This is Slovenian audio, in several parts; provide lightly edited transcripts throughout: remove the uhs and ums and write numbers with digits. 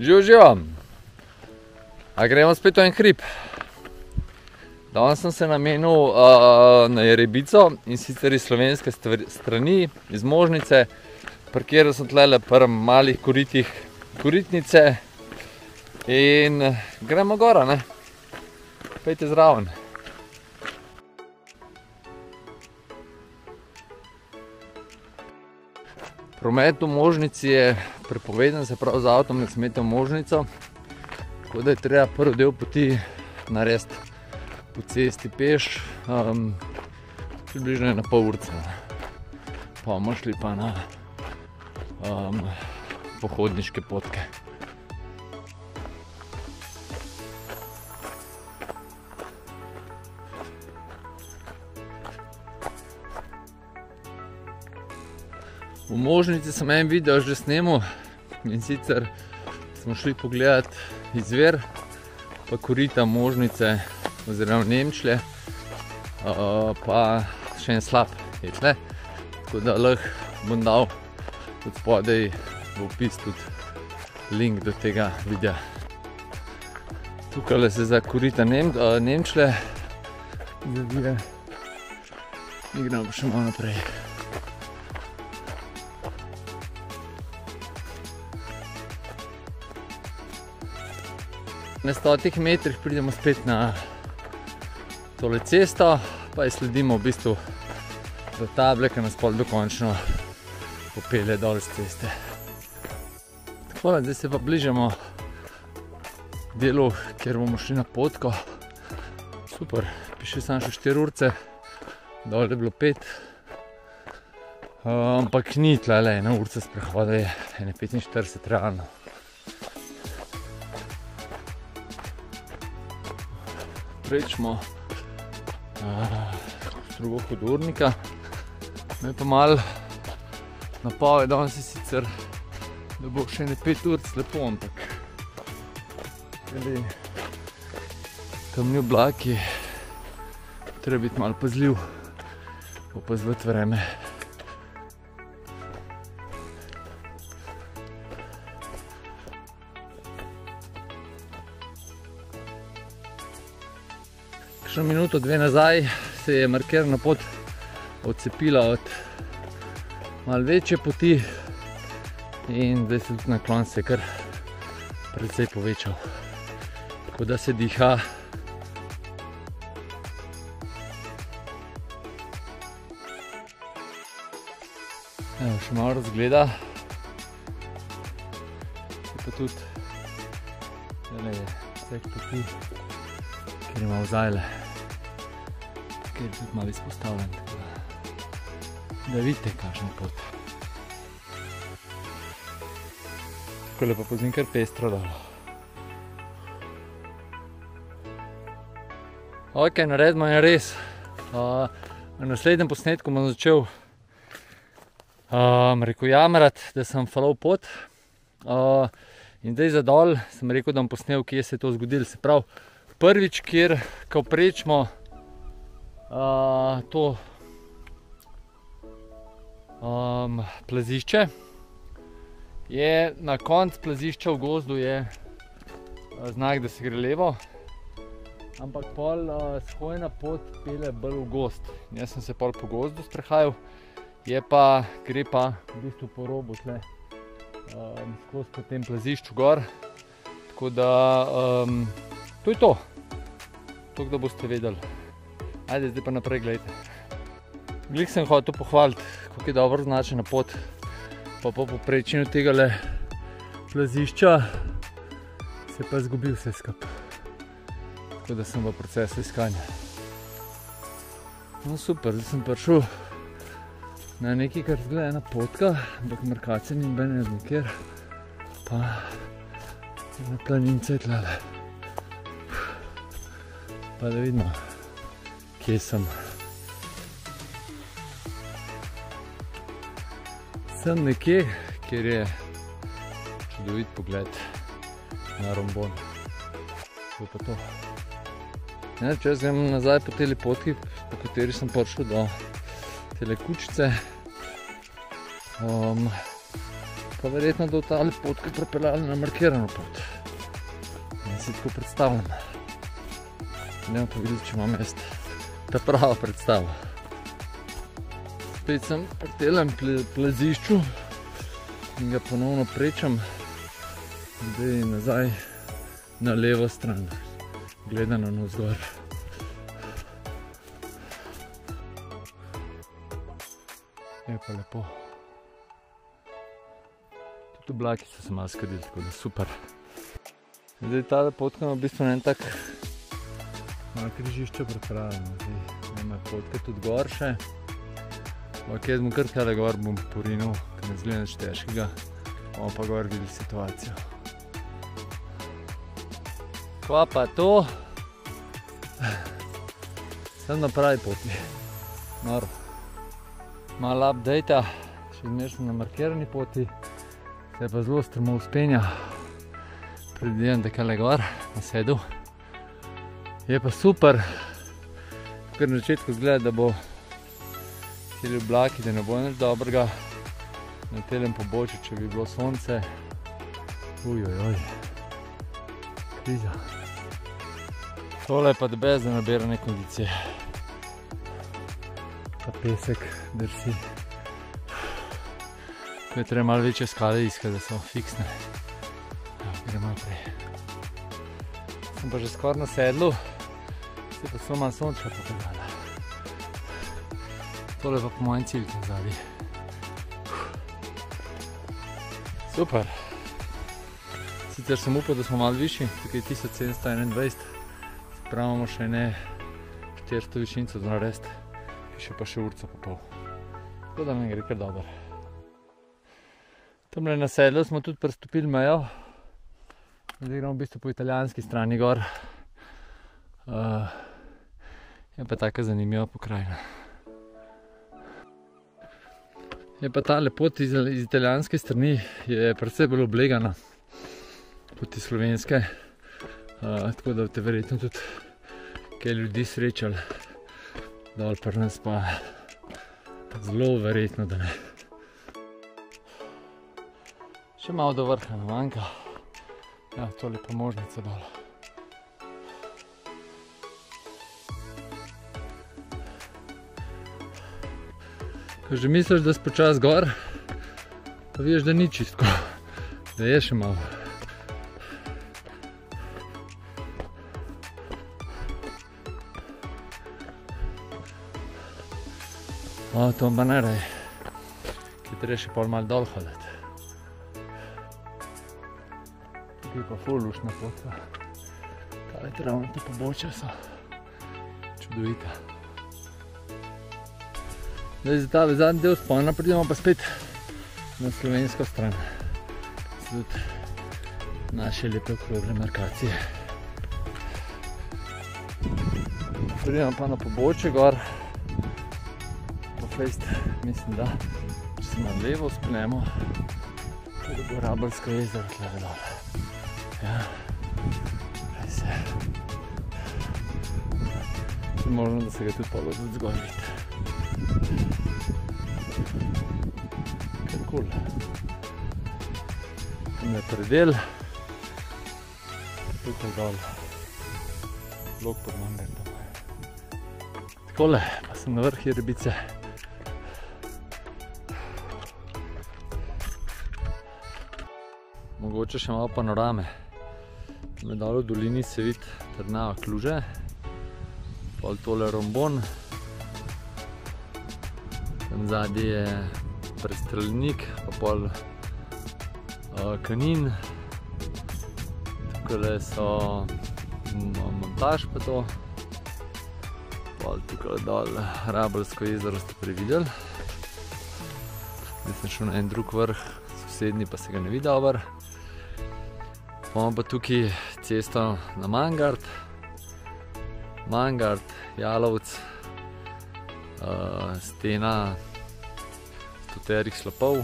Živijo! A gremo spet v en hrib. Danes sem se namenil na Jerebico in sicer iz slovenske strani, iz Možnice. Parkiral sem tlele pri malih koritih koritnice in gremo gora, ne? Pejte zraven. Promet v Možnici je prepovedan, se pravi, z avtom ne smete v Možnico. Tako da je treba prvi del poti narediti po cesti peš, približno na pol urca. Pa bomo šli pa na pohodniške potke. V Možnici sem en video že snemal in sicer smo šli pogledati izvir pa korita Možnice oziroma Nemčlje, pa še en slap je tle, tako da lahko bom dal od spodaj v opis tudi link do tega videa. Tukaj se za korita Nemčlje zavije in gremo še malo naprej. Na 100 metrih pridemo spet na tole cesto, pa jo sledimo v bistvu do table, ki nas pol dokončno popelje dol z ceste. Tako, zdaj se pa bližamo delu, kjer bomo šli na potko. Super, piše samo še 4 urce, dol je bilo 5. Ampak ni tlele, 1 urca sprehoda je, 1,45 realno. Prečemo strugo Hodornika. Me pa malo napave danes je sicer, da bo še 5 ur lepo, ampak temni oblaki, treba biti malo pazljiv, opazovati vreme. Kakšno minuto, 2 nazaj se je markirana pot odcepila od malo večje poti in zdaj se tudi naklon se kar precej povečal, tako da se diha. Evo, še malo razgleda, se pa tudi vseh poti, kjer ima vzajle, kjer je tudi malo izpostavljen, da vidite, kakšna pot. Takole pa pozim kar pestro dolo. Ok, naredimo en res. Na naslednjem posnetku bom začel rekel jamarati, da sem falil pot. In zdaj za dol sem rekel, da bom posnel, kje se je to zgodilo. Se pravi, prvič, kjer ko prečimo to plazišče, je na konc plazišča v gozdu je znak, da se gre levo, ampak pol shojna pot pele bolj v gozd. Jaz sem se pol po gozdu sprehajal, gre pa v bistvu po robu tle skozi po tem plazišču gor, tako da to je to. Toliko, da boste vedeli. Ajde, zdaj pa naprej gledajte. Glih sem hotel pohvaliti, kako je dobro označena pot, pa po poprečju tegale plazišča se pa zgubi vse skupaj. Tako da sem v procesu iskanja. No super, zdaj sem prišel na nekaj, kar zgleda ena potka, ampak markacije ni bene nikjer, pa na planince je tlele. Pa da vidimo, kje sem. Sem nekje, kjer je čudovit pogled na Rombon. To je pa to. Če jaz grem nazaj po teli potki, po kateri sem prišel do tele kučice, pa verjetno do tale potke prepeljali na markirano pot. Jaz si tako predstavljam. Ne bom pa videl, če imam jaz ta prava predstava. Spet sem pri telem plazišču in ga ponovno prečam. Zdaj nazaj na levo stran, gledano navzgor. Je pa lepo. Tudi oblaki so se malo skadili, tako da super. Zdaj tale potka ima v bistvu en tak malo križišče pripravljeno. Zdaj ima potke tudi gor še. Ampak jaz bom kar tale gor bom porinil, ker ne zgleda nič težkega. Bomo pa gor videli situacijo. Kva pa to? Sem na pravi poti. Noro. Malo update-a, še zmeraj sem na markirani poti, se je pa zelo strmo vzpenja. Predvidevam, da je kale gor, na sedu. Je pa super, kar na začetku zgleda, da bo teli oblaki, da ne bo nič dobrega. Na telem pobočju, če bi bilo sonce. Ujojoj, kriza. Tole je pa debes za nabiranje kondicije. Ta pesek drsi. Tu je treba malo večje skale iskati, da so fiksne. Gremo naprej. Sem pa že skoraj na sedlu, se pa so malo sončka pokazala. Tole pa po mojem cilj tam zadnji. Super. Sicer sem upal, da smo malo višji, tukaj je 1721, se pravi imamo še ne 400 višincev za narediti. Še pa še urca pa pol. Tako da mi gre kar dober. Tamle na sedlu smo tudi prestopili mejo. Zdaj gremo v bistvu po italijanski strani gor. Je pa taka zanimiva pokrajina. Je pa tale pot iz italijanske strani je precej bolj oblegana kot iz slovenske. Tako da boste verjetno tudi kaj ljudi srečali. Dol pri nas pa zelo verjetno, da ne. Še malo do vrha nam manjka. Ja, tole pa možnica dol. Ko že misliš, da si počas gor, pa veš, da ni čistko, da je še malo. To pa ne rej, ki treba še pol malo dol hoditi. Tukaj pa ful luštna potka. Tale travnata pobočja so čudovita. Zdaj za tale zadnji del vzpona pridemo pa spet na slovensko stran. So tudi naše lepe okrogle markacije. Pridemo pa na pobočje gor. Mislim, da če se na levo spnemo, da bo Rabelsko jezero tle dole. Ja, kaj se. Je možno, da se ga tudi polo tudi zgor vidi. Kar kul. Tam je predel. Tukaj dol. Blok pod Mangartom. Takole, pa sem na vrh Jerebice. Mogoče še malo panorame. Tam dol v dolini se vidi Trnava Kluže, pol tole Rombon, tam zadnji je Prestrelnik, pa pol Kanin, tukaj so Montaž pa to, pol tukaj dol Rabelsko jezero ste prevideli. Zdaj sem šel na en drug vrh, sosednji pa se ga ne vidi dober. Imamo pa tukaj cesto na Mangart, Jalovec, stena stoterih slapov.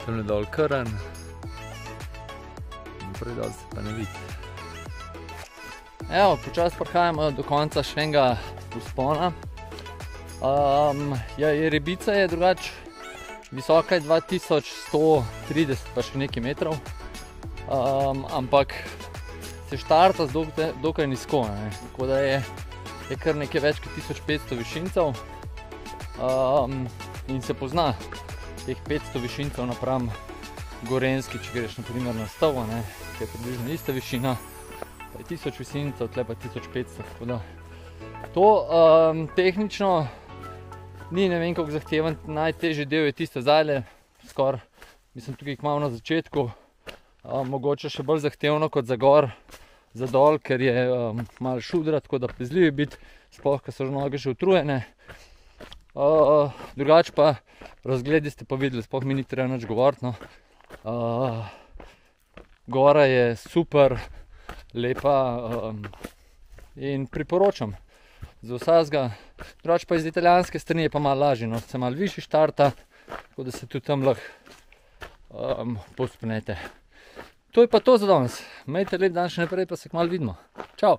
Tamle dol Krn, naprej dol se pa ne vidi. Evo, počas prihajamo do konca še enega vzpona. Ribica je drugače visoka, je 2130 pa še nekaj metrov, ampak se štarta z dokaj nizko, tako da je kar nekaj več kot 1500 višincev in se pozna teh 500 višincev napram Gorenjski, če greš na primer na Stavo, ki je približno ista višina, pa je 1000 višincev, tle pa 1500, tako da to tehnično ni ne vem koliko zahteven, najtežji del je tiste zadnje, skoraj, mislim tukaj kmalu na začetku, mogoče še bolj zahtevno kot za gor, za dol, ker je malo šudra, tako da pazljivi biti, sploh, ko so že noge že utrujene. Drugače pa razgledi ste pa videli, sploh mi ni treba nič govoriti, no. Gora je super, lepa in priporočam za vsakega. Drugače pa iz italijanske strani je pa malo lažje, no, se malo višji štarta, tako da se tudi tam lahko povzpnete. To je pa to za danes. Imejte lep dan še naprej, pa se kmalu vidimo. Čau!